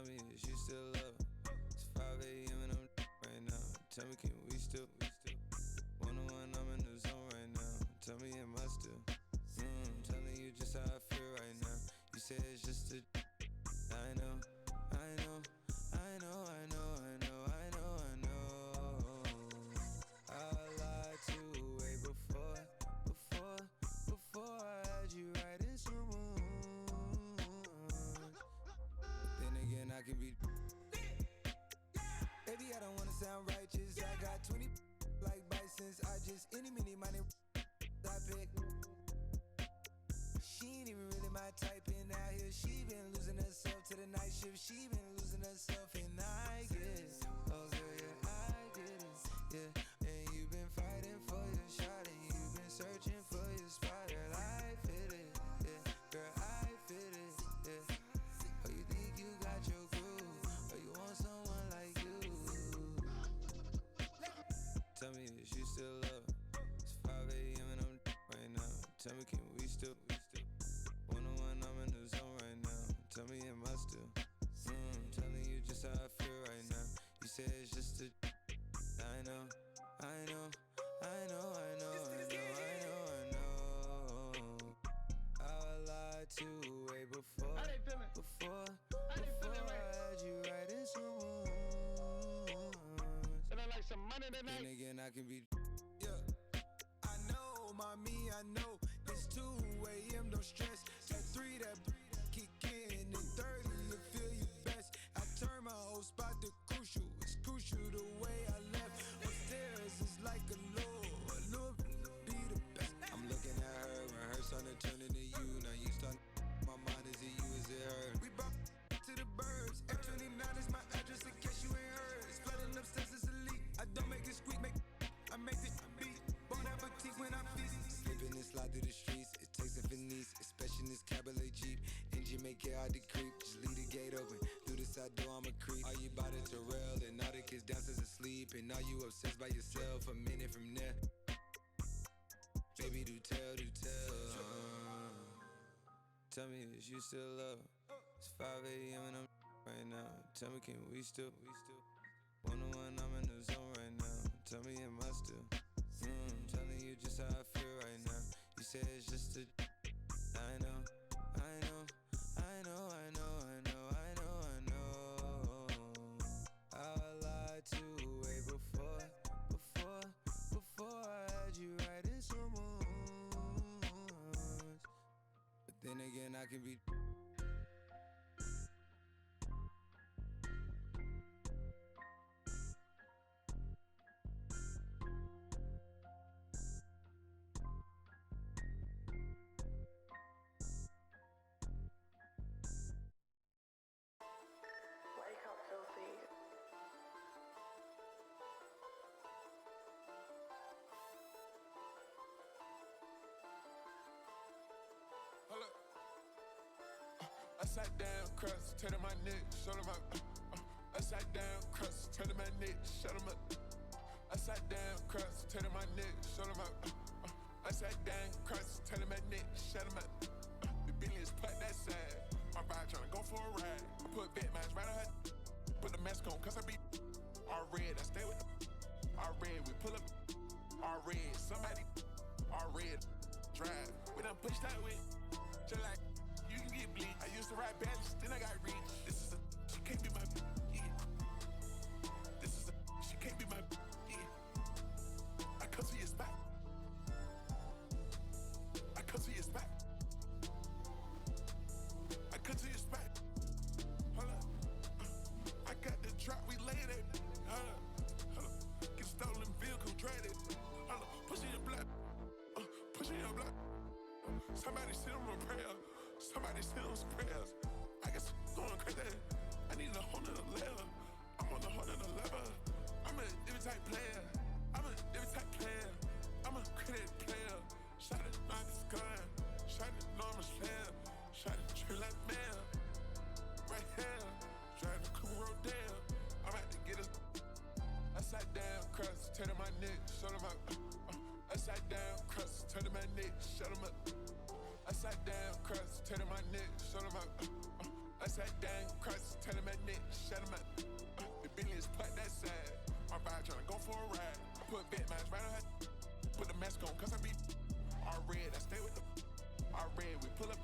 Tell me, is you still love? It's 5 a.m. and I'm right now. Tell me, can we still? One-on-one, I'm in the zone right now. Tell me, am I still? Telling you just how I feel right now. You say it's just a. I know. I lied to way before I had you right in some rooms. But then again, I can be. Baby, I don't wanna sound righteous. I got 20 like bisons. I just any money I pick. She ain't even really my type in out here. She been losing herself to the night shift. She been losing herself and I get it. Oh girl, yeah, I get it. Yeah, and you been fighting for your shot and you been searching for your spot. Girl, I fit it. Yeah, girl, I fit it. Yeah. Oh, you think you got your groove? Or you want someone like you? Tell me, is you still love? It's 5 a.m. and I'm right now. Tell me, can we still? One-on-one, I'm in the zone right now. Tell me, am I still? Telling you just how I feel right now. You say it's just a. I know. I lied to way before I had you right in some rooms. And I like some money tonight. Then again, I can be. Yeah. I know, mommy, I know. It's 2 a.m., no stress. At 3, that kick in. And 30, you feel you best. I turn my whole spot to crucial. It's crucial the way I left. Upstairs is like a lure be the best. I'm looking at her, rehearse on it, turning to you. Now you start, my mind, is it you, is it her? We brought to the birds. F29 is my address in case you ain't heard. It's flooding upstairs, it's elite. I don't make it squeak, I make this beat. Bon appetit when I feast. Slipping and slide through the streets. It takes a finesse, especially in this cabaret Jeep. Engine make it hard to creep. Just leave the gate open. Through the side door, I'm a creep. Are you by the Terrell? And all the kids downstairs asleep. And are you obsessed by yourself? A minute from there. Baby, do tell. Tell me, is you still love? It's 5 a.m. and I'm right now. Tell me, can we still? One-on-one, I'm in the zone right now. Tell me, am I still? Telling you just how I feel right now. You say it's just a. I know. I lied to way before I had you right in some rooms. But then again, I can be. Wake up, filthy. Hold up. I sat down, crust, turning my neck, shut him up. I sat down, crust, turning my neck, shut him up. I sat down, crust, turning my neck, shut him up. I sat down, crust, turning my neck, shut him up. The Bentley is put that side. My vibe tryna go for a ride. I put Batman's right on her. Put the mask on, cause I be all red. I stay with the all red. We pull up all red. Somebody all red. Drive. We done push that way. Just like you can get bleed. I used to ride badges, then I got rich. This is a she can't be my yeah. This is a she can't be my yeah. I come to your spot. I come to your spot. I come to your spot. Hold up. I got the drop, we laid it. Hold up. Get stolen vehicle, dread it. Hold up. Push in your block. Push in your block. Somebody send them a prayer. Somebody send them some prayers. I guess going crazy. I need a whole nother level. I'm on a whole nother level. I'm a different type player. I'm a different type player. I'm a credit player. Shot it, not this gun. Shot it, enormous player. Shot it, true like mail. Right here. Driving the Cooper Road down. I'm about to get us. I sat down, crust, turning my neck, shut him up. I sat down, crust, turning my neck, shut him up. I sat down, crust, turning my neck, shut him up. I Upside down, cross, turn my neck, shut him out. The billions put that side. My vibe tryna go for a ride. I put big minds right on her. Put the mask on, cause I be all red. I stay with the all red. We pull up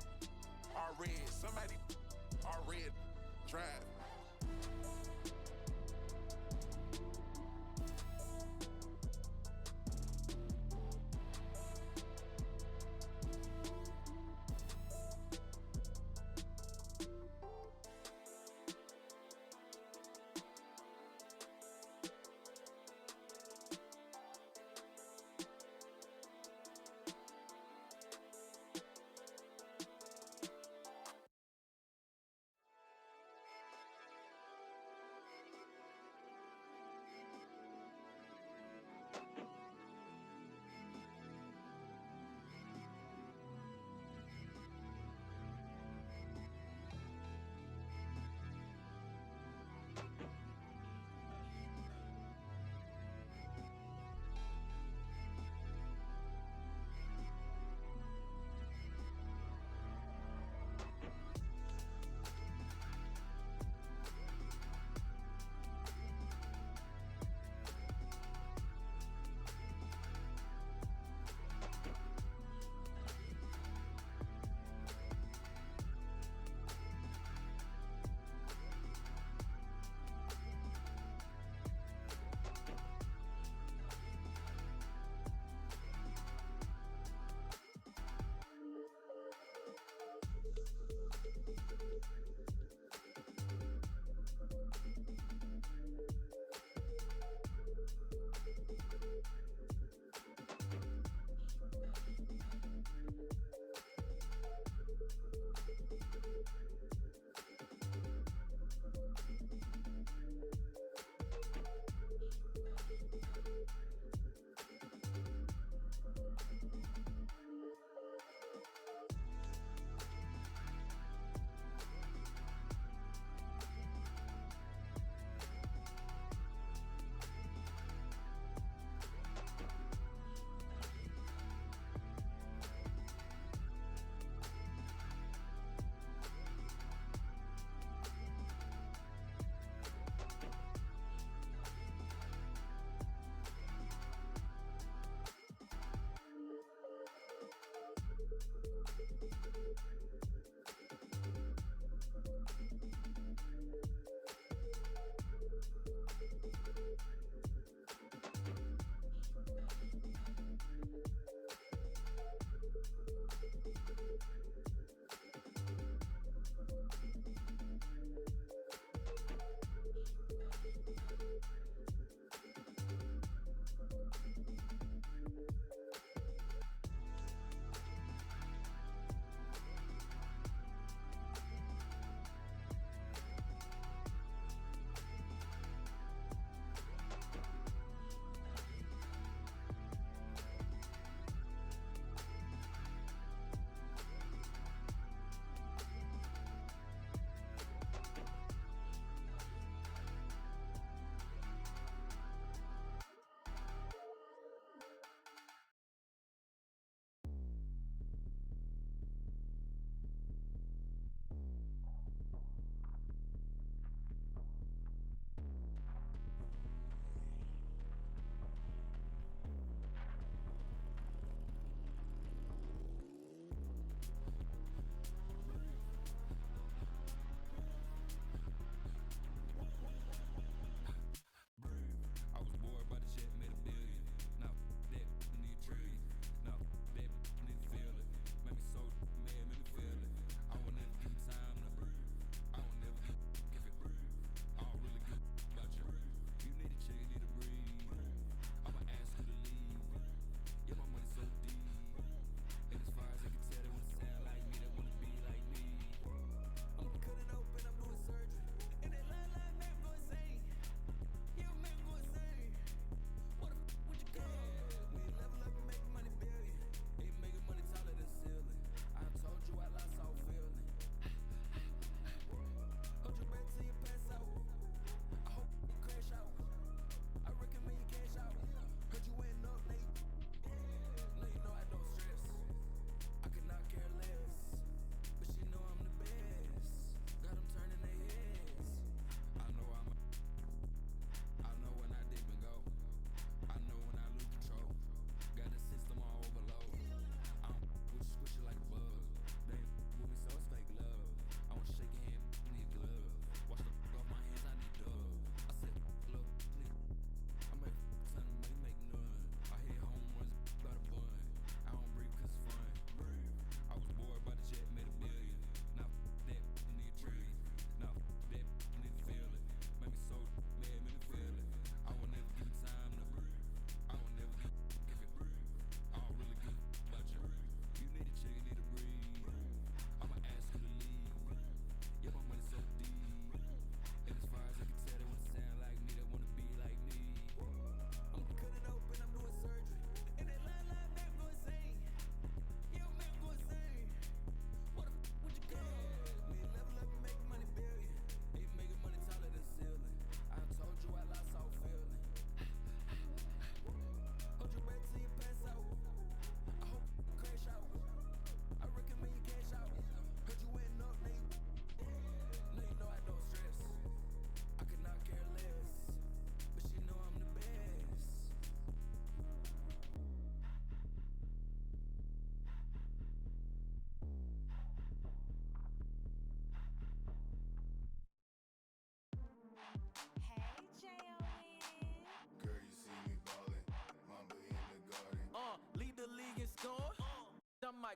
all red. Somebody all red. Drive.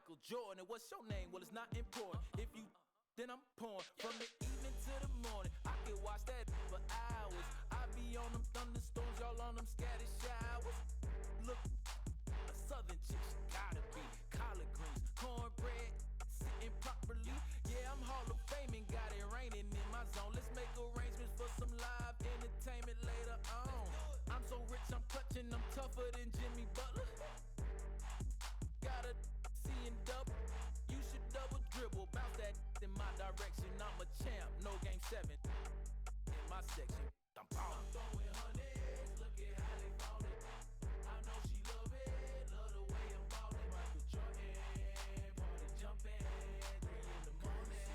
Michael Jordan. And what's your name? Well, it's not important. If you then I'm pouring from the evening to the morning. I can watch that for hours. I be on them thunderstorms, y'all on them scattered showers. Look, a southern chick, she gotta be collard greens, cornbread, sitting properly. Yeah, I'm Hall of Fame and got it raining in my zone. Let's make arrangements for some live entertainment later on. I'm so rich, I'm clutching, I'm tougher than Jimmy Butler. Gotta see and double. You should double dribble, bounce that in my direction. I'm a champ, no game 7 in my section. I'm ballin'. I'm throwing hundreds, look at how they ballin'. I know she love it, love the way I'm ballin'. Michael Jordan, party jumping, 3 in the morning.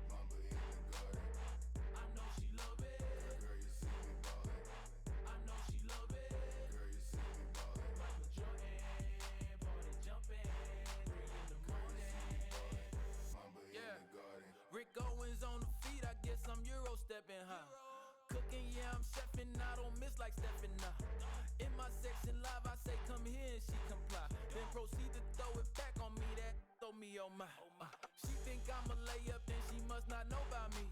Mamba in the garden. I know she love it. Girl, you see me ballin'. I know she love it. Girl, you see me ballin'. Michael Jordan, party jumping, 3 in the morning. Mamba in the garden. Rick Owens on the feet, I guess I'm Euro stepping high. Cooking, yeah, I'm chefing, I don't miss like Stephen now. In my section live, I say come here and she comply. Then proceed to throw it back on me, that throw me on my. She think I'm a layup, then she must not know about me.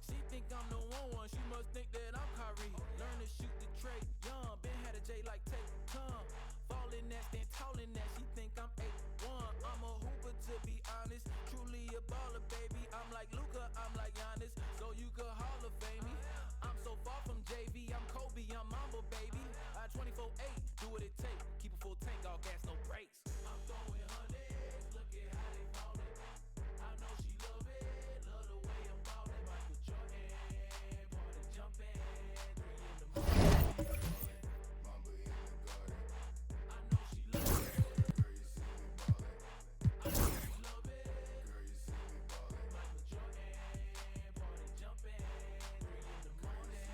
She think I'm the one, she must think that I'm Kyrie. Learn to shoot the tray, young, been had a J like Tate, come. Falling that, stand tall in that, she think I'm 8'1". I'm a hooper to be honest, truly a baller, baby. I'm like Luka, I'm like Giannis, so you could Hall of Fame me. I'm so far from JV, I'm Kobe, I'm Mamba, baby. I 24-8, do what it take, keep a full tank, all gas, no brakes. I'm throwing hundreds, look at how they ballin'. I know she love it, love the way I'm ballin'. Michael Jordan, party jumping, 3 in the morning. Mamba in the garden. I know she love it. Girl, you see me ballin'. I know she love it. Girl, you see me ballin'. Michael Jordan, party jumping, 3 in the morning.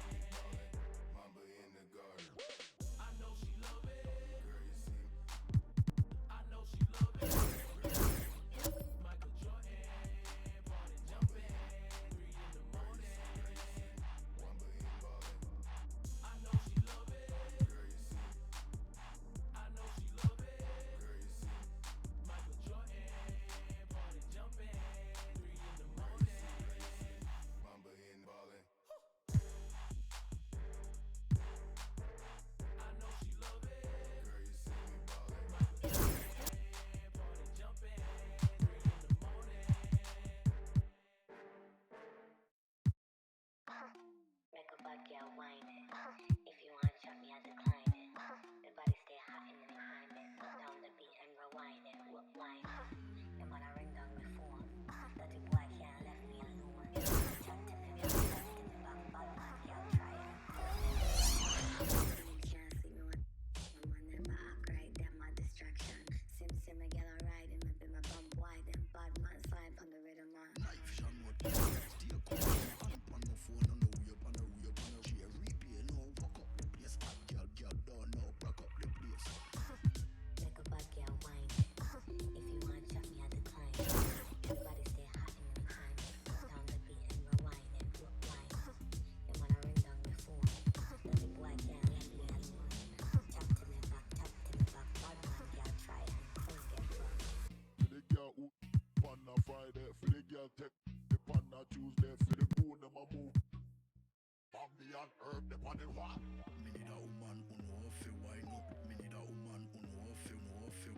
Mamba in the garden. I know she love it. Girl, you see me. I know she love it. Michael Jordan, party jumping, 3 in the morning. Mamba in ballin'. I know she love it. Girl, you see me. I know she love it. Girl, you see me. Michael Jordan, party jumping, 3 in the morning. Mamba in ballin'. I know she love it. Girl, you see me ballin'. Michael Jordan, party jumping, 3 in the morning. Make a bad girl whine it. If you want shot me, I decline it. The body stay hot in the behind it. Put down the beat and rewind it. What wine it? You wanna ring down my phone. That the boy can't left me alone. Chat to me, chat to me, bad man, girl try it. You can't see me when I'm on them back right, them a distraction. Sim me get a ride, and maybe my bump wide, them bad man slide on the rhythm man. Life shall not be still calling on the phone on the way up on the way up on the share replay no fuck up the place hot girl don't know rock up the place. Make a bad girl whine it. If you want shot me, I decline it. Everybody stay hot in the behind it. Put down the beat and rewind it. What wine it? You wanna ring down my phone. That the boy can't let me alone. Tap to me back, bad man, girl try it. Things get rough. For the girl who on a Friday, for the girl take the on a Tuesday, for the goon them a move. Bambi and herb them on the what? Me need a woman who know fi wine up. Me need a woman who know fi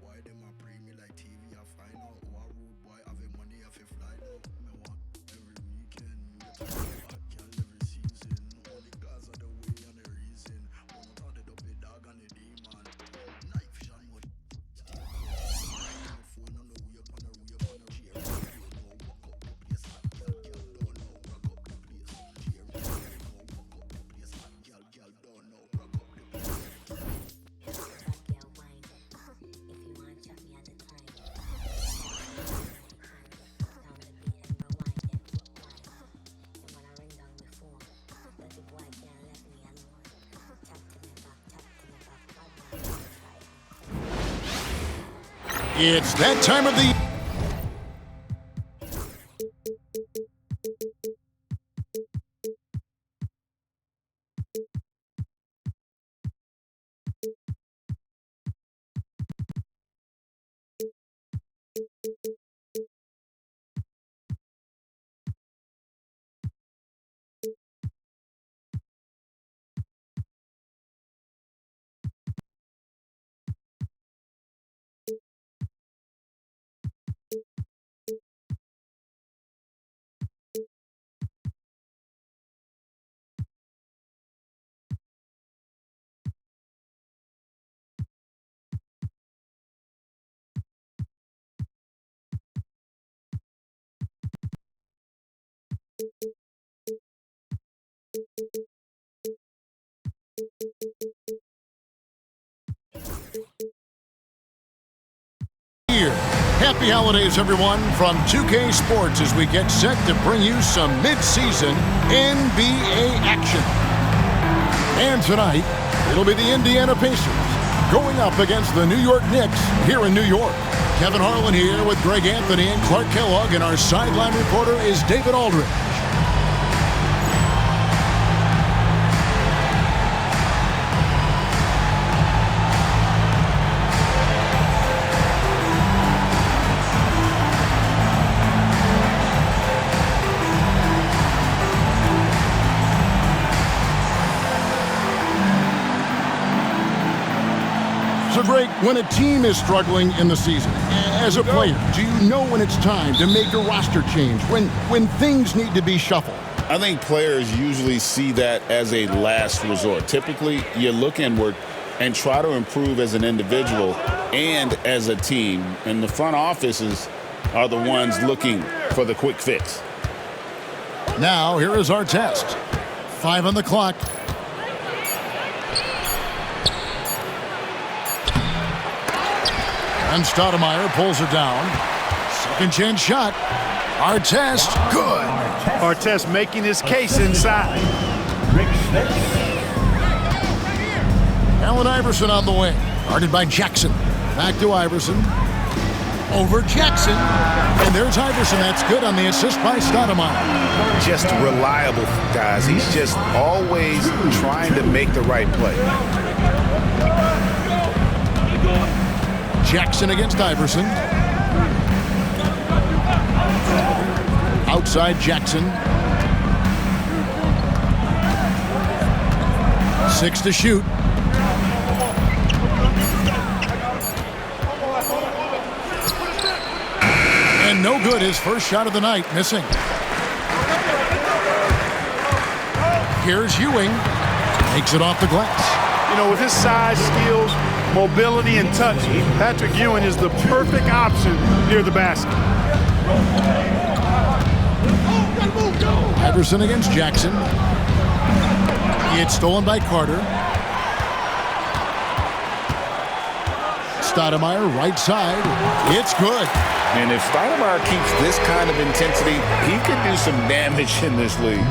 why them a pray me like TV I find out who a rude boy have a money have a fly now. Me want every weekend get a hot girl every season. Only cause of the way and the reason. Wanna turn it up the dog and the demon. Knife shot what phone on the way up on the chair. You know walk up the place hot girl don't know rock up the place. Chair you know walk up the place hot girl don't know rock up the place. Bad girl whine it. If you want shot me, I decline it. Put down the beat and rewind it. What wine it? You wanna ring down my phone. That the boy can't let me alone. Tap to me back, bad man, girl try it. It's that time of the Happy holidays, everyone, from 2K Sports as we get set to bring you some mid-season NBA action. And tonight, it'll be the Indiana Pacers going up against the New York Knicks here in New York. Kevin Harlan here with Greg Anthony and Clark Kellogg, and our sideline reporter is David Aldridge. So, Greg, when a team is struggling in the season, as a player, do you know when it's time to make a roster change, when things need to be shuffled? I think players usually see that as a last resort. Typically, you look inward and try to improve as an individual and as a team. And the front offices are the ones looking for the quick fix. Now, here is our test. 5 on the clock. And Stoudemire pulls it down. Second chance shot. Artest, good. Artest making his case inside. Allen Iverson on the wing. Guarded by Jackson. Back to Iverson. Over Jackson. And there's Iverson. That's good on the assist by Stoudemire. Just reliable, guys. He's just always trying to make the right play. Jackson against Iverson. Outside Jackson. 6 to shoot. And no good. His first shot of the night, missing. Here's Ewing. Makes it off the glass. You know, with his size, skills, mobility, and touch, Patrick Ewing is the perfect option near the basket. Iverson against Jackson. It's stolen by Carter. Stoudemire, right side. It's good. And if Stoudemire keeps this kind of intensity, he could do some damage in this league.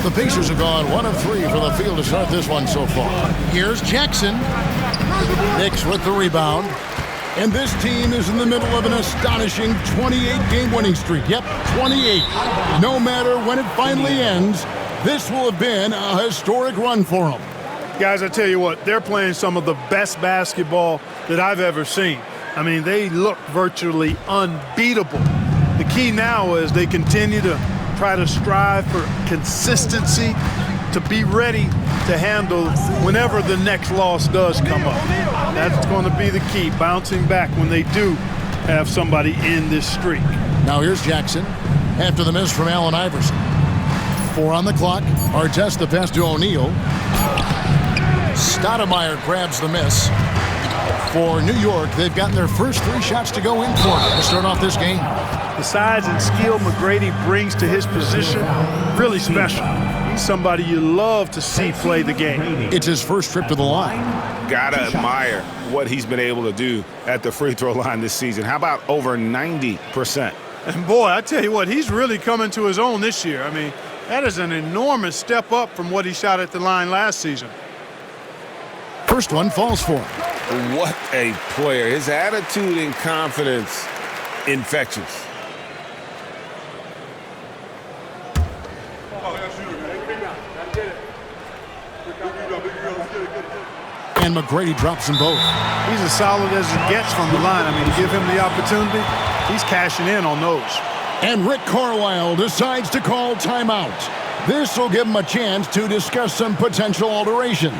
The Pacers have gone 1 of 3 from the field to start this one so far. Here's Jackson. Knicks with the rebound. And this team is in the middle of an astonishing 28-game winning streak. Yep, 28. No matter when it finally ends, this will have been a historic run for them. Guys, I tell you what, they're playing some of the best basketball that I've ever seen. I mean, they look virtually unbeatable. The key now is they continue to try to strive for consistency, to be ready to handle whenever the next loss does come up. That's going to be the key, bouncing back when they do have somebody in this streak. Now here's Jackson after the miss from Allen Iverson. 4 on the clock. Artest the pass to O'Neal. Stoudemire grabs the miss. For New York, they've gotten their first 3 shots to go in for to start off this game. The size and skill McGrady brings to his position, really special. He's somebody you love to see play the game. It's his first trip to the line. Gotta admire what he's been able to do at the free throw line this season. How about over 90%? And boy, I tell you what, he's really coming to his own this year. I mean, that is an enormous step up from what he shot at the line last season. First one falls for him. What a player. His attitude and confidence, infectious. And McGrady drops them both. He's as solid as it gets from the line. I mean, to give him the opportunity, he's cashing in on those. And Rick Carlisle decides to call timeout. This will give him a chance to discuss some potential alterations.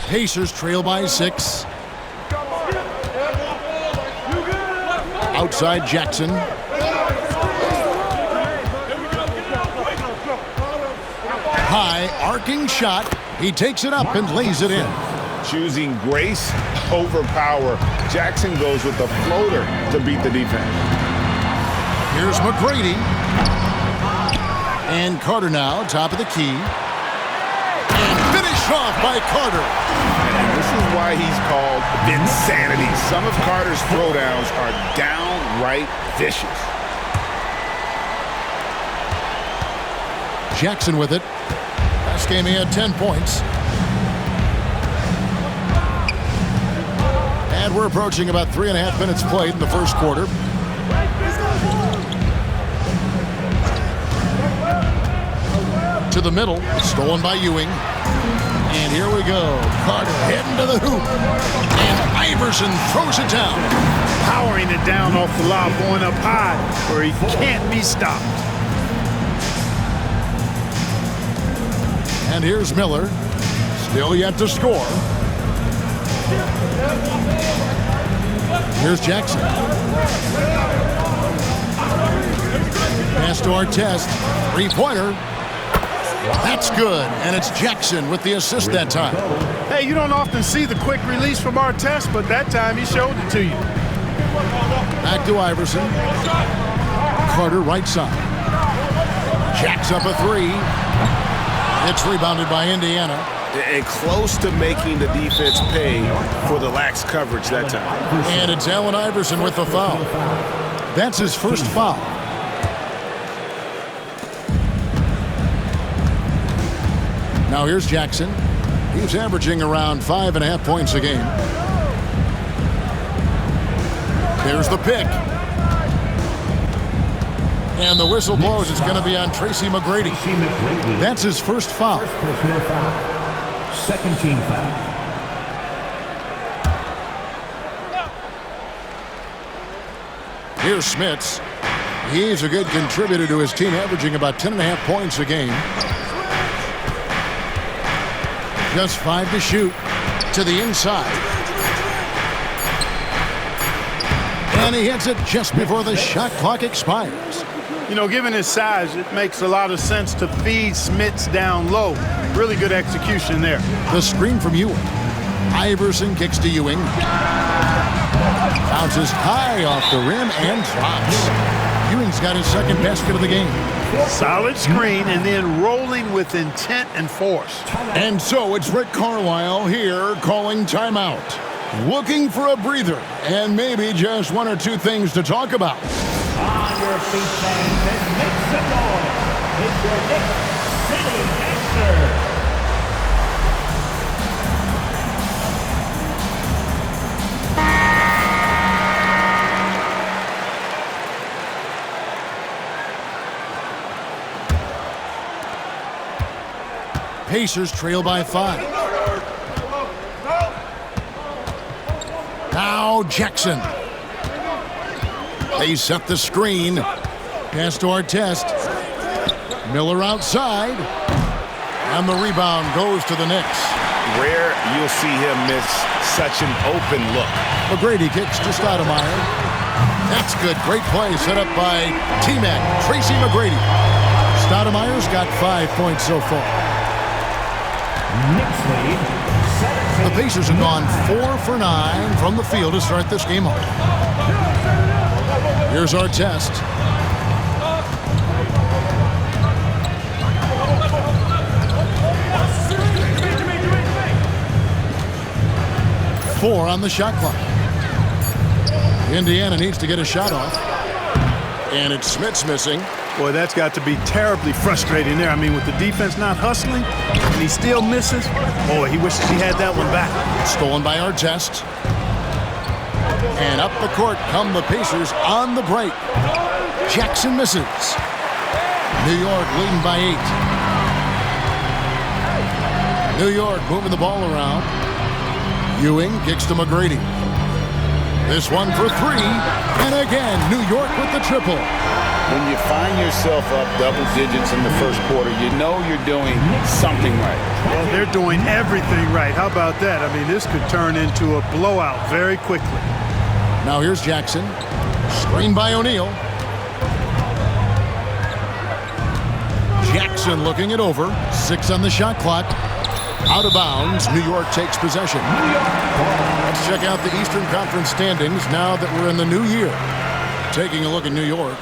Pacers trail by 6. Outside Jackson. High arcing shot. He takes it up and lays it in. Choosing grace over power. Jackson goes with the floater to beat the defense. Here's McGrady. And Carter now, top of the key. Finished off by Carter. And this is why he's called Vinsanity. Some of Carter's throwdowns are downright vicious. Jackson with it. Last game he had 10 points. And we're approaching about 3.5 minutes played in the first quarter. To the middle, stolen by Ewing. And here we go. Carter heading to the hoop. And Iverson throws it down. Powering it down off the lob, going up high where he can't be stopped. And here's Miller. Still yet to score. Here's Jackson. Pass to Artest. Three-pointer. That's good, and it's Jackson with the assist that time. Hey, you don't often see the quick release from Artest, but that time he showed it to you. Back to Iverson. Carter right side. Jacks up a three. It's rebounded by Indiana. And close to making the defense pay for the lax coverage that time. And it's Allen Iverson with the foul. That's his first foul. Now here's Jackson. He's averaging around 5.5 points a game. There's the pick. And the whistle blows. It's going to be on Tracy McGrady. That's his first foul. Second team foul. Here's Smits. He's a good contributor to his team, averaging about 10.5 points a game. Just 5 to shoot. To the inside. And he hits it just before the shot clock expires. You know, given his size, it makes a lot of sense to feed Smits down low. Really good execution there. The screen from Ewing. Iverson kicks to Ewing. Bounces high off the rim and drops. Ewing's got his second basket of the game. Solid screen and then rolling with intent and force. And so it's Rick Carlisle here calling timeout. Looking for a breather and maybe just one or two things to talk about. On your feet, fans, and make some noise. It's your Knicks City Gangster. Pacers trail by 5. Now Jackson. They set the screen. Pass to Artest. Miller outside. And the rebound goes to the Knicks. Rare you'll see him miss such an open look. McGrady kicks to Stoudemire. That's good. Great play set up by T-Mac, Tracy McGrady. Stoudemire's got 5 points so far. Knicks lead. The Pacers have gone 4 for 9 from the field to start this game off. Here's Artest. Four on the shot clock. Indiana needs to get a shot off. And it's Smith's missing. Boy, that's got to be terribly frustrating there. I mean, with the defense not hustling, and he still misses. Boy, he wishes he had that one back. Stolen by Artest. And up the court come the Pacers on the break. Jackson misses. New York leading by 8. New York moving the ball around. Ewing kicks to McGrady. This one for 3. And again, New York with the triple. When you find yourself up double digits in the first quarter, you know you're doing something right. Well, they're doing everything right. How about that? I mean, this could turn into a blowout very quickly. Now here's Jackson. Screen by O'Neal. Jackson looking it over. 6 on the shot clock. Out of bounds. New York takes possession. Let's check out the Eastern Conference standings now that we're in the new year. Taking a look at New York.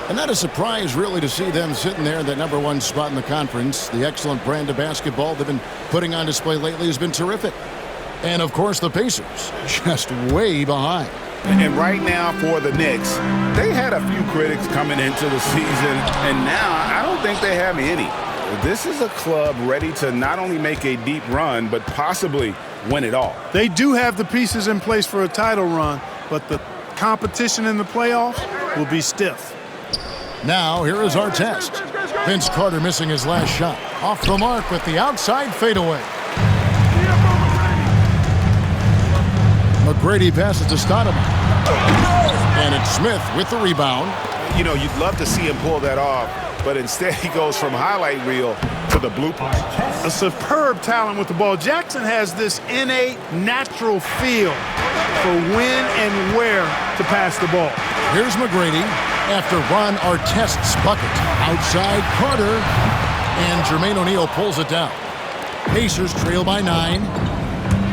And not a surprise, really, to see them sitting there in that #1 spot in the conference. The excellent brand of basketball they've been putting on display lately has been terrific. And, of course, the Pacers just way behind. And right now for the Knicks, they had a few critics coming into the season, and now I don't think they have any. This is a club ready to not only make a deep run, but possibly win it all. They do have the pieces in place for a title run, but the competition in the playoffs will be stiff. Now, here is our test. Vince Carter missing his last shot. Off the mark with the outside fadeaway. McGrady passes to Stoudemire. And it's Smith with the rebound. You know, you'd love to see him pull that off, but instead he goes from highlight reel to the bloopers. A superb talent with the ball. Jackson has this innate, natural feel for when and where to pass the ball. Here's McGrady after Ron Artest's bucket. Outside Carter, and Jermaine O'Neal pulls it down. Pacers trail by 9.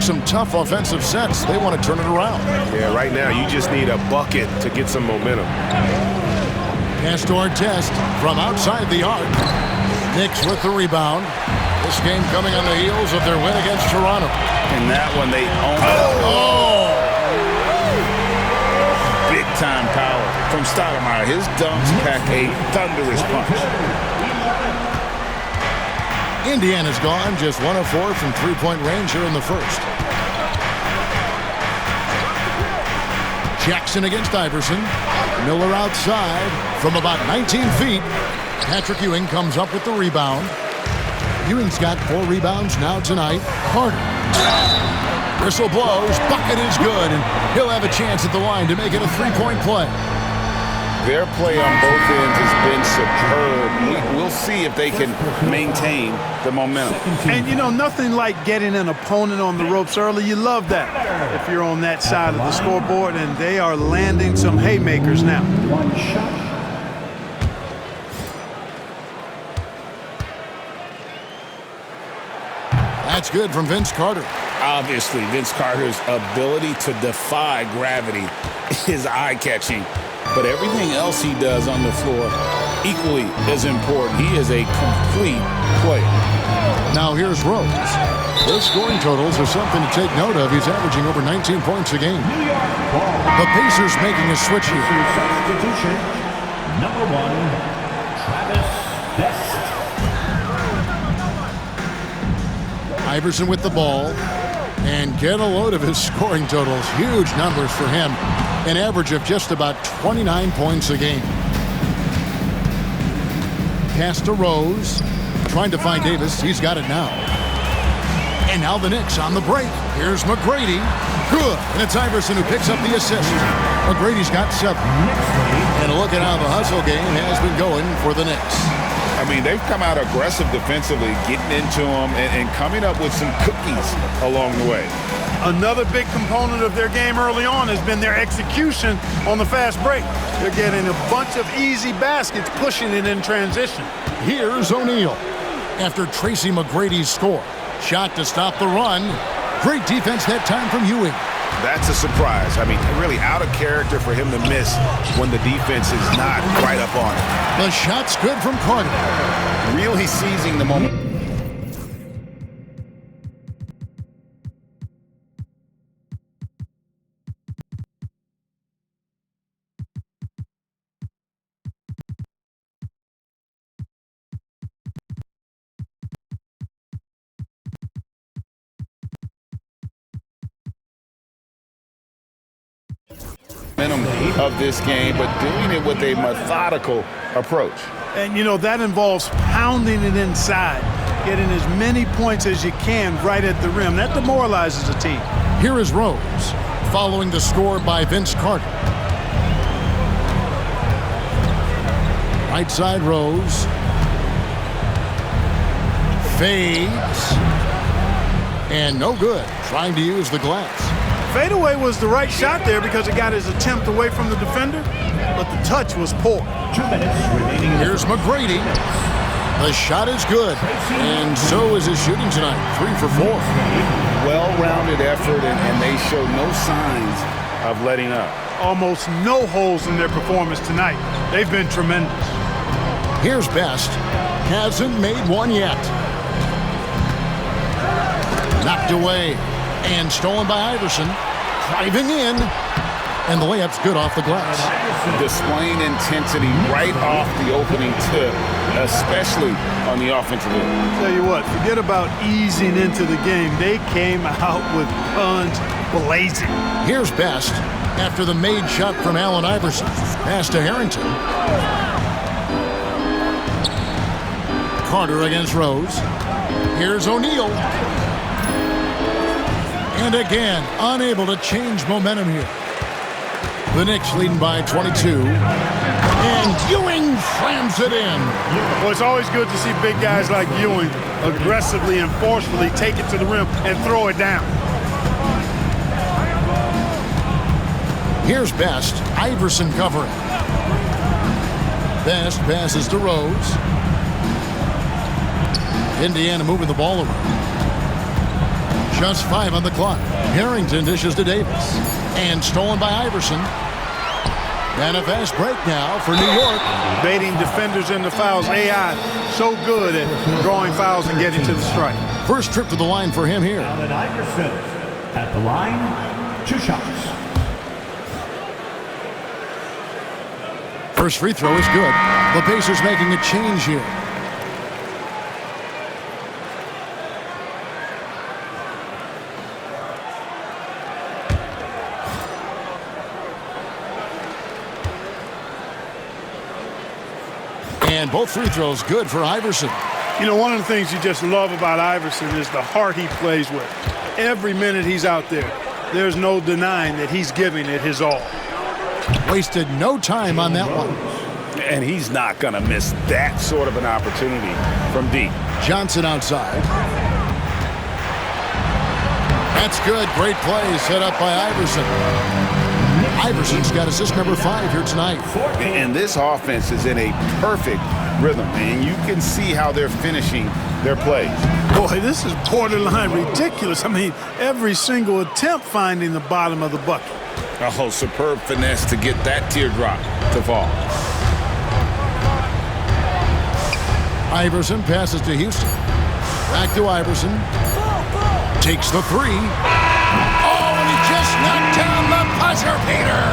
Some tough offensive sets. They want to turn it around. Yeah, right now you just need a bucket to get some momentum. Pass to Artest from outside the arc. Knicks with the rebound. This game coming on the heels of their win against Toronto. And that one they own it. Oh! Big time power from Stoudemire. His dunks pack a thunderous punch. Indiana's gone just 1 of 4 from three-point range here in the first. Jackson against Iverson. Miller outside from about 19 feet. Patrick Ewing comes up with the rebound. Ewing's got 4 rebounds now tonight. Carter. Whistle blows. Bucket is good, and he'll have a chance at the line to make it a three-point play. Their play on both ends has been superb. We'll see if they can maintain the momentum. And, you know, nothing like getting an opponent on the ropes early. You love that if you're on that side of the scoreboard, and they are landing some haymakers now. That's good from Vince Carter. Obviously, Vince Carter's ability to defy gravity is eye-catching. But everything else he does on the floor equally is important. He is a complete player. Now here's Rose. His scoring totals are something to take note of. He's averaging over 19 points a game. The Pacers making a switch here. Substitution, number 1, Travis Best. Iverson with the ball. And get a load of his scoring totals. Huge numbers for him. An average of just about 29 points a game. Pass to Rose. Trying to find Davis. He's got it now. And now the Knicks on the break. Here's McGrady. Good. And it's Iverson who picks up the assist. McGrady's got 7. And look at how the hustle game has been going for the Knicks. I mean, they've come out aggressive defensively, getting into them and coming up with some cookies along the way. Another big component of their game early on has been their execution on the fast break. They're getting a bunch of easy baskets, pushing it in transition. Here's O'Neal. After Tracy McGrady's score. Shot to stop the run. Great defense that time from Ewing. That's a surprise. I mean, really out of character for him to miss when the defense is not right up on it. The shot's good from Carter. Really seizing the moment. momentum of this game, but doing it with a methodical approach. And, that involves pounding it inside, getting as many points as you can right at the rim. That demoralizes a team. Here is Rose, following the score by Vince Carter. Right side Rose. Fades. And no good, trying to use the glass. Fadeaway was the right shot there because it got his attempt away from the defender, but the touch was poor. 2 minutes remaining. Here's McGrady. The shot is good, and so is his shooting tonight, 3 for 4. Well-rounded effort, and they show no signs of letting up. Almost no holes in their performance tonight. They've been tremendous. Here's Best. Hasn't made one yet. Knocked away and stolen by Iverson. Driving in, and the layup's good off the glass. Displaying intensity right off the opening tip, especially on the offensive end. Tell you what, forget about easing into the game. They came out with guns blazing. Here's Best after the made shot from Allen Iverson. Pass to Harrington. Carter against Rose. Here's O'Neal. And again, unable to change momentum here. The Knicks leading by 22. And Ewing slams it in. Well, it's always good to see big guys like Ewing aggressively and forcefully take it to the rim and throw it down. Here's Best. Iverson covering. Best passes to Rose. Indiana moving the ball around. Just 5 on the clock. Harrington dishes to Davis. And stolen by Iverson. And a fast break now for New York. Baiting defenders into fouls. AI so good at drawing fouls and getting to the strike. First trip to the line for him here. Allen Iverson at the line, 2 shots. First free throw is good. The Pacers making a change here. And both free throws good for Iverson. One of the things you just love about Iverson is the heart he plays with. Every minute he's out there, there's no denying that he's giving it his all. Wasted no time on that one. And he's not going to miss that sort of an opportunity from deep. Johnson outside. That's good. Great play set up by Iverson. Iverson's got assist number 5 here tonight. And this offense is in a perfect rhythm, and you can see how they're finishing their plays. Boy, this is borderline ridiculous. I mean, every single attempt finding the bottom of the bucket. Oh, superb finesse to get that teardrop to fall. Iverson passes to Houston. Back to Iverson. Takes the 3. Oh, and he just knocked down the buzzer beater.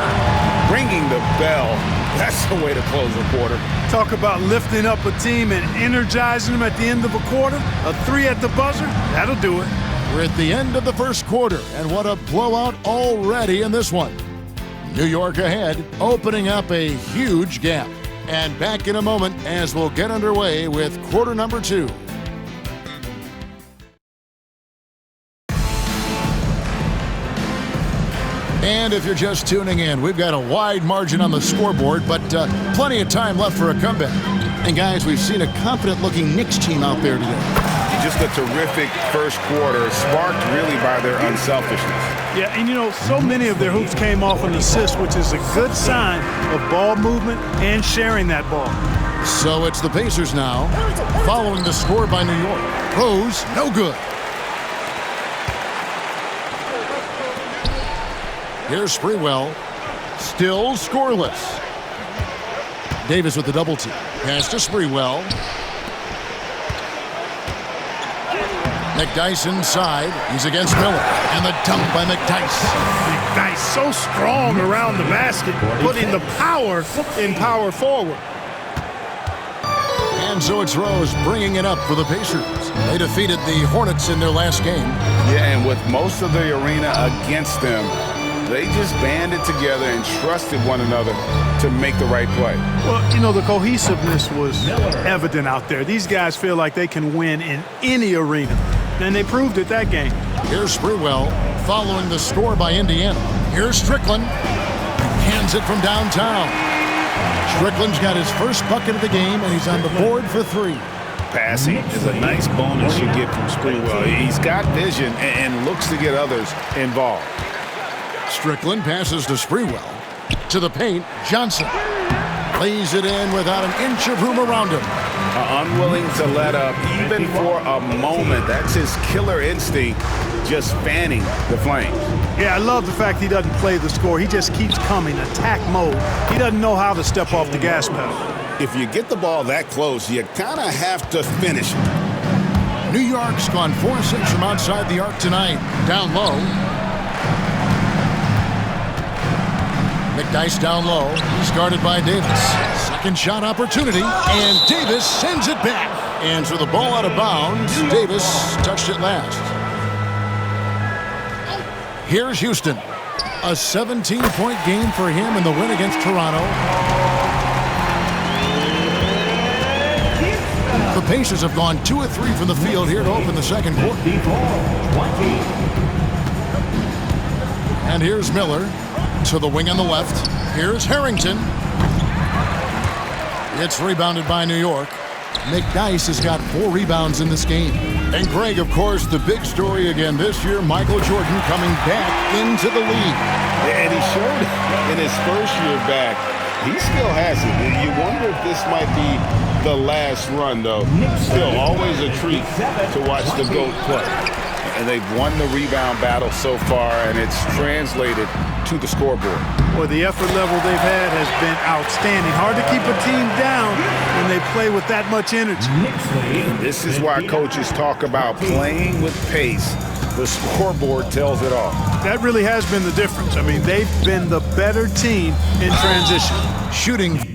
Ringing the bell. That's the way to close a quarter. Talk about lifting up a team and energizing them at the end of a quarter. A 3 at the buzzer, that'll do it. We're at the end of the first quarter, and what a blowout already in this one. New York ahead, opening up a huge gap. And back in a moment as we'll get underway with quarter number 2. And if you're just tuning in, we've got a wide margin on the scoreboard, but plenty of time left for a comeback. And guys, we've seen a confident-looking Knicks team out there today. Just a terrific first quarter, sparked really by their unselfishness. Yeah, and so many of their hoops came off an assist, which is a good sign of ball movement and sharing that ball. So it's the Pacers now, following the score by New York. Rose, no good. Here's Sprewell, still scoreless. Davis with the double team. Pass to Sprewell. McDyess inside. He's against Miller. And the dunk by McDyess. McDyess so strong around the basket, putting the power in power forward. And so it's Rose bringing it up for the Pacers. They defeated the Hornets in their last game. Yeah, and with most of the arena against them, They just banded together and trusted one another to make the right play. Well, you know, the cohesiveness was evident out there. These guys feel like they can win in any arena, and they proved it that game. Here's Sprewell following the score by Indiana. Here's Strickland. Hands it from downtown. Strickland's got his first bucket of the game, and he's on the board for 3. Passing is a nice bonus you get from Sprewell. He's got vision and looks to get others involved. Strickland passes to Sprewell. To the paint, Johnson lays it in without an inch of room around him. Unwilling to let up even for a moment. That's his killer instinct, just fanning the flames. Yeah, I love the fact he doesn't play the score. He just keeps coming, attack mode. He doesn't know how to step off the gas pedal. If you get the ball that close, you kind of have to finish it. New York's gone 4-6 from outside the arc tonight. Down low. McDyess down low. He's guarded by Davis. Second shot opportunity, and Davis sends it back. And so the ball out of bounds. Davis touched it last. Here's Houston. A 17-point game for him in the win against Toronto. The Pacers have gone 2 of 3 from the field here to open the second quarter. And here's Miller to the wing on the left. Here's Harrington. It's rebounded by New York. McDyess has got 4 rebounds in this game. And Greg, of course, the big story again this year, Michael Jordan coming back into the league. And he showed it in his first year back. He still has it. You wonder if this might be the last run, though. Still, always a treat to watch the GOAT play. And they've won the rebound battle so far, and it's translated to the scoreboard. Well, the effort level they've had has been outstanding. Hard to keep a team down when they play with that much energy. This is why coaches talk about playing with pace. The scoreboard tells it all. That really has been the difference. I mean, they've been the better team in transition. Shooting.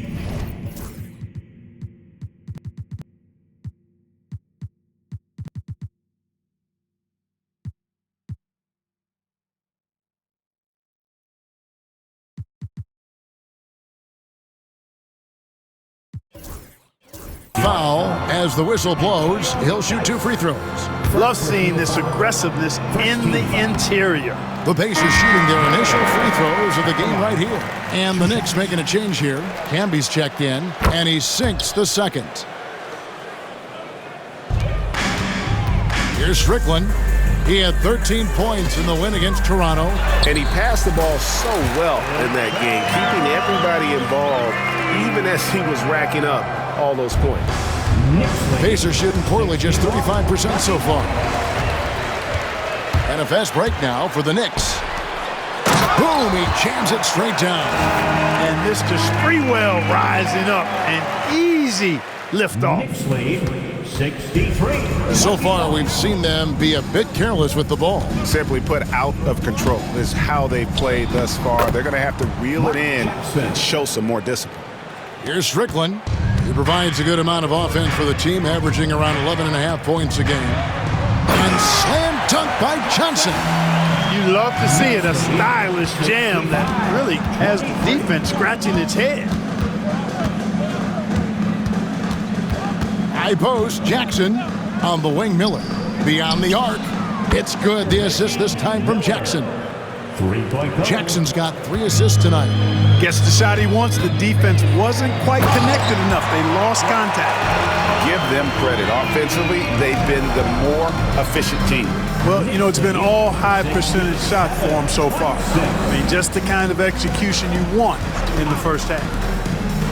Foul as the whistle blows. He'll shoot 2 free throws. Love seeing this aggressiveness in the interior. The Pacers shooting their initial free throws of the game right here. And the Knicks making a change here. Camby's checked in, and he sinks the second. Here's Strickland. He had 13 points in the win against Toronto. And he passed the ball so well in that game, keeping everybody involved, even as he was racking up all those points. Pacers shooting poorly, just 35% so far. And a fast break now for the Knicks. Boom, he jams it straight down. And Mr. Sprewell rising up, an easy liftoff. Knicks lead 63. So far, we've seen them be a bit careless with the ball. Simply put, out of control is how they've played thus far. They're going to have to reel it in and show some more discipline. Here's Strickland. He provides a good amount of offense for the team, averaging around 11.5 points a game. And slam dunk by Johnson. You love to see it, a stylish jam that really has the defense scratching its head. High post, Jackson on the wing, Miller. Beyond the arc. It's good. The assist this time from Jackson. Jackson's got 3 assists tonight. Gets the shot he wants. The defense wasn't quite connected enough. They lost contact. Give them credit. Offensively, they've been the more efficient team. Well, you know, it's been all high percentage shot for them so far. I mean, just the kind of execution you want in the first half.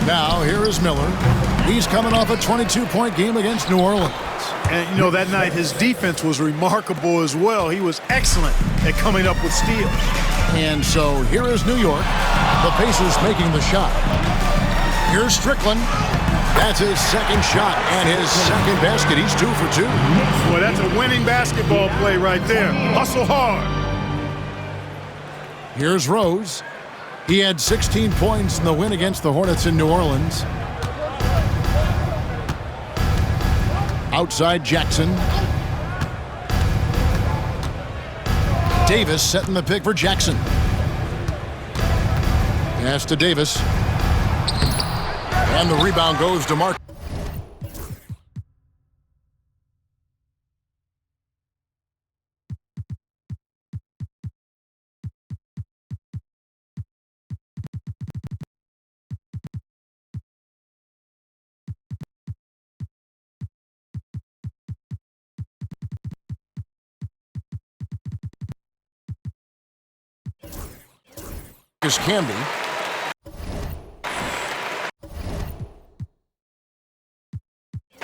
Now, here is Miller. He's coming off a 22-point game against New Orleans. And, you know, that night his defense was remarkable as well. He was excellent at coming up with steals. And so here is New York. The Pacers making the shot. Here's Strickland. That's his second shot and his second basket. He's 2 for 2. Well, that's a winning basketball play right there. Hustle hard. Here's Rose. He had 16 points in the win against the Hornets in New Orleans. Outside Jackson. Davis setting the pick for Jackson. Pass to Davis. And the rebound goes to Mark. Camby.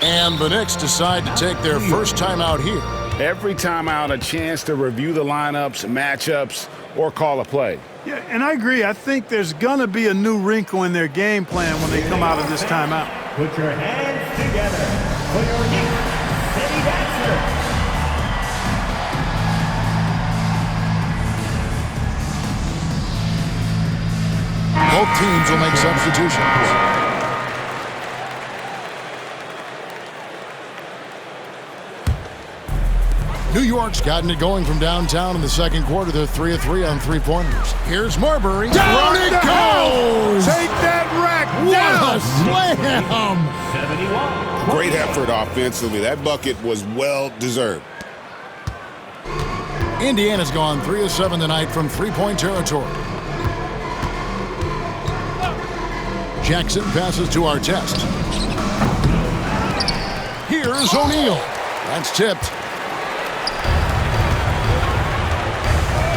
And the Knicks decide to take their first time out here. Every time out, a chance to review the lineups, matchups, or call a play. Yeah, and I agree. I think there's going to be a new wrinkle in their game plan when they come out of this timeout. Put your hands together for your Knicks City Dancer. Both teams will make substitutions. New York's gotten it going from downtown in the second quarter. They're 3 of 3 on three-pointers. Here's Marbury. Down it goes! Take that rack What a slam! 71. Great effort offensively. That bucket was well-deserved. Indiana's gone 3 of 7 tonight from three-point territory. Jackson passes to Artest. Here's O'Neal. That's tipped.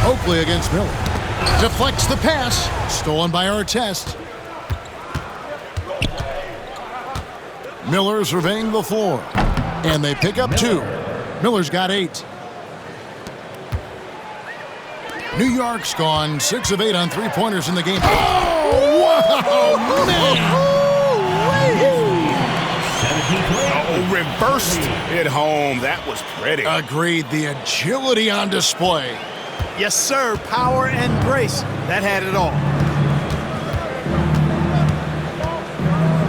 Oakley against Miller. Deflects the pass. Stolen by Artest. Miller surveying the floor. And they pick up 2. Miller's got 8. New York's gone 6 of 8 on three-pointers in the game. Oh, man! Oh, reversed it home. That was pretty. Agreed. The agility on display. Yes, sir. Power and grace. That had it all.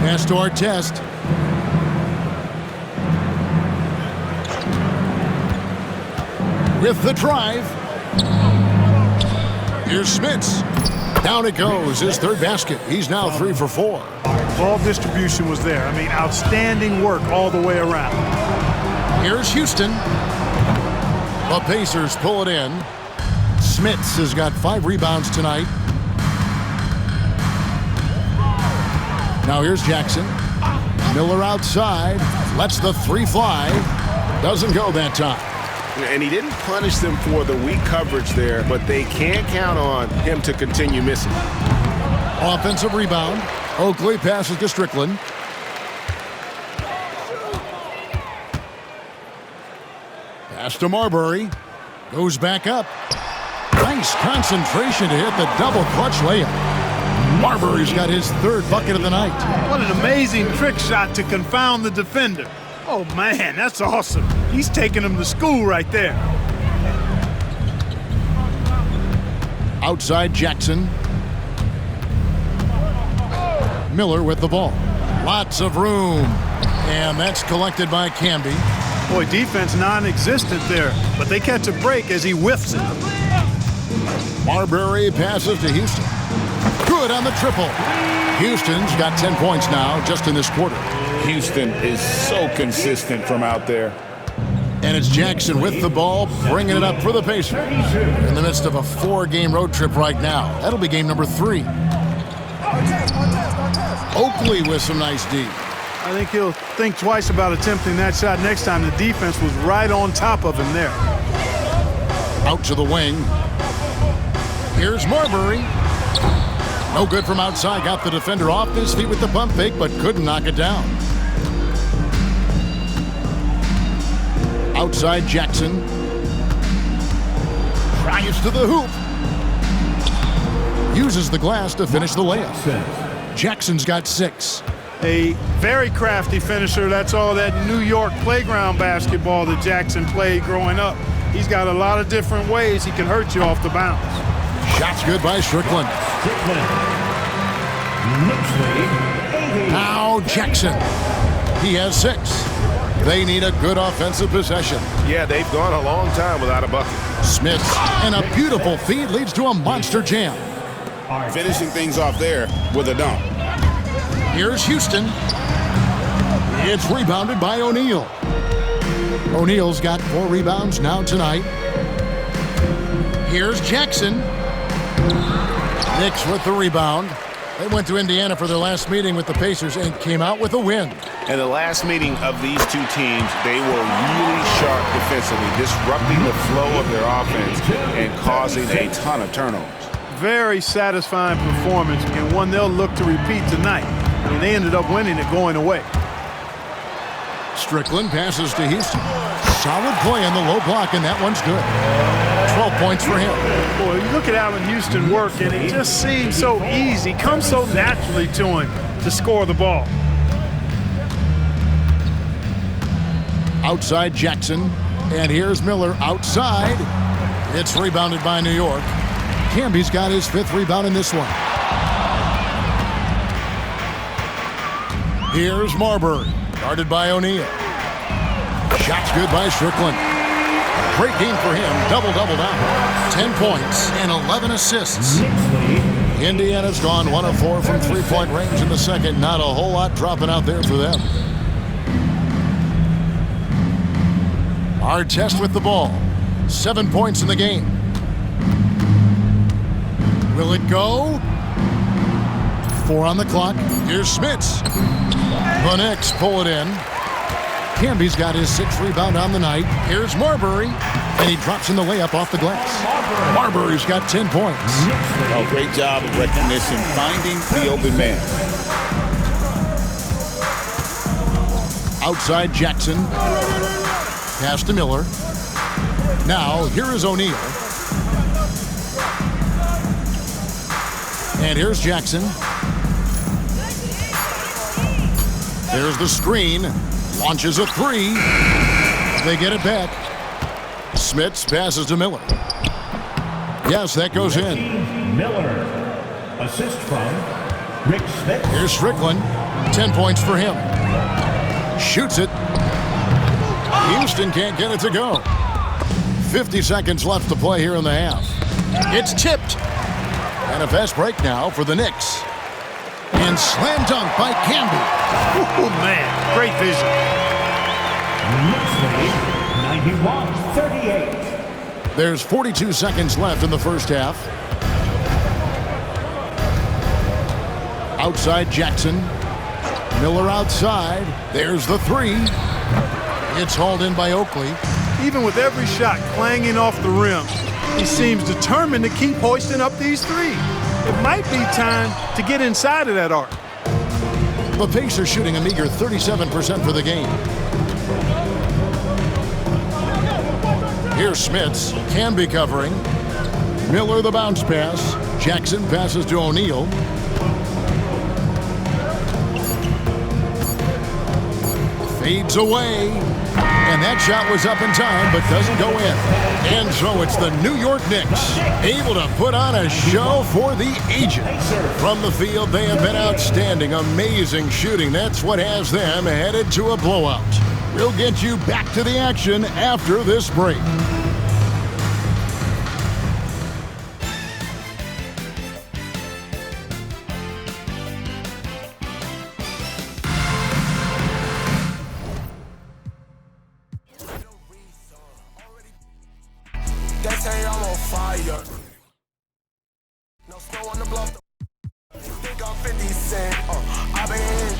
Pass to Artest. With the drive. Here's Smits. Down it goes. His third basket. He's now 3 for 4. Ball distribution was there. I mean, outstanding work all the way around. Here's Houston. The Pacers pull it in. Smits has got 5 rebounds tonight. Now here's Jackson. Miller outside. Lets the 3 fly. Doesn't go that time. And he didn't punish them for the weak coverage there, but they can't count on him to continue missing. Offensive rebound. Oakley passes to Strickland. Pass to Marbury. Goes back up. Nice concentration to hit the double clutch layup. Marbury's got his third bucket of the night. What an amazing trick shot to confound the defender. Oh, man, that's awesome. He's taking him to school right there. Outside Jackson. Miller with the ball. Lots of room. And that's collected by Camby. Boy, defense non-existent there, but they catch a break as he whiffs it. Marbury passes to Houston. Good on the triple. Houston's got 10 points now just in this quarter. Houston is so consistent from out there. And it's Jackson with the ball, bringing it up for the Pacers. In the midst of a 4-game road trip right now. That'll be game number 3. Oakley with some nice D. I think he'll think twice about attempting that shot next time. The defense was right on top of him there. Out to the wing. Here's Marbury. No good from outside. Got the defender off his feet with the pump fake, but couldn't knock it down. Outside Jackson. Drives to the hoop. Uses the glass to finish the layup. Jackson's got 6. A very crafty finisher. That's all that New York playground basketball that Jackson played growing up. He's got a lot of different ways he can hurt you off the bounce. Shot's good by Strickland. Now Jackson. He has 6. They need a good offensive possession. Yeah, they've gone a long time without a bucket. Smith, and a beautiful feed leads to a monster jam. finishing things off there with a dunk. Here's Houston. It's rebounded by O'Neal. O'Neal's got 4 rebounds now tonight. Here's Jackson. Knicks with the rebound. They went to Indiana for their last meeting with the Pacers and came out with a win. In the last meeting of these two teams, they were really sharp defensively, disrupting the flow of their offense and causing a ton of turnovers. Very satisfying performance, and one they'll look to repeat tonight. I mean, they ended up winning it going away. Strickland passes to Houston. Solid play on the low block, and that one's good. 12 points for him. Boy, you look at Allen Houston work, and it just seems so easy, comes so naturally to him to score the ball. Outside Jackson, and here's Miller outside. It's rebounded by New York. Camby's got his 5th rebound in this one. Here's Marbury, guarded by O'Neal. Shot's good by Strickland. Great game for him, double-double now. 10 points and 11 assists. Indiana's gone 1 of 4 from three-point range in the second. Not a whole lot dropping out there for them. Artest with the ball. 7 points in the game. Will it go? 4 on the clock. Here's Smits. The Knicks pull it in. Camby's got his 6th rebound on the night. Here's Marbury, and he drops in the layup off the glass. Marbury's got 10 points. Oh, great job of recognition, finding the open man. Outside Jackson. Pass to Miller. Now, here is O'Neal. And here's Jackson. There's the screen. Launches a 3. They get it back. Smits passes to Miller. Yes, that goes in. Miller. Assist from Rick Smits. Here's Strickland. 10 points for him. Shoots it. Houston can't get it to go. 50 seconds left to play here in the half. It's tipped. And a fast break now for the Knicks. And slam dunk by Camby. Oh, man, great vision. Knicks lead 91-38. There's 42 seconds left in the first half. Outside Jackson. Miller outside. There's the 3. It's hauled in by Oakley. Even with every shot clanging off the rim, he seems determined to keep hoisting up these 3. It might be time to get inside of that arc. The Pacers shooting a meager 37% for the game. Here's Smits. Camby covering. Miller the bounce pass. Jackson passes to O'Neal. Fades away. And that shot was up in time, but doesn't go in. And so it's the New York Knicks, able to put on a show for the ages. From the field, they have been outstanding, amazing shooting. That's what has them headed to a blowout. We'll get you back to the action after this break. They say I'm on fire. No snow on the block. Think I'm 50 Cent. I been.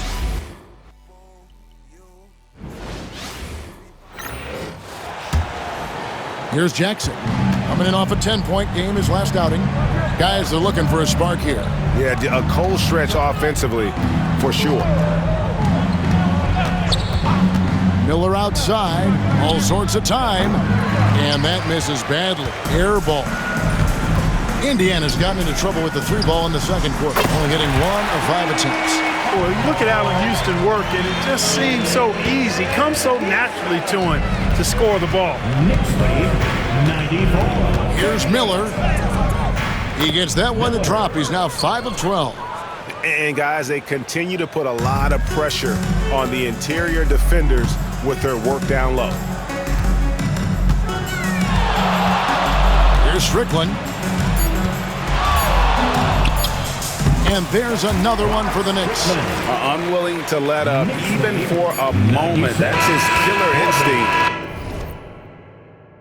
Here's Jackson. Coming in off a 10-point game, his last outing. Guys, they're looking for a spark here. Yeah, a cold stretch offensively, for sure. Miller outside, all sorts of time, and that misses badly. Air ball. Indiana's gotten into trouble with the 3 ball in the second quarter, only hitting 1 of 5 attempts. Boy, you look at Allen Houston work, and it just seems so easy, comes so naturally to him to score the ball. Knicks lead 94. Here's Miller. He gets that one to drop. He's now 5 of 12. And guys, they continue to put a lot of pressure on the interior defenders with their work down low. Here's Strickland. And there's another one for the Knicks. Unwilling to let up, even for a moment. That's his killer instinct.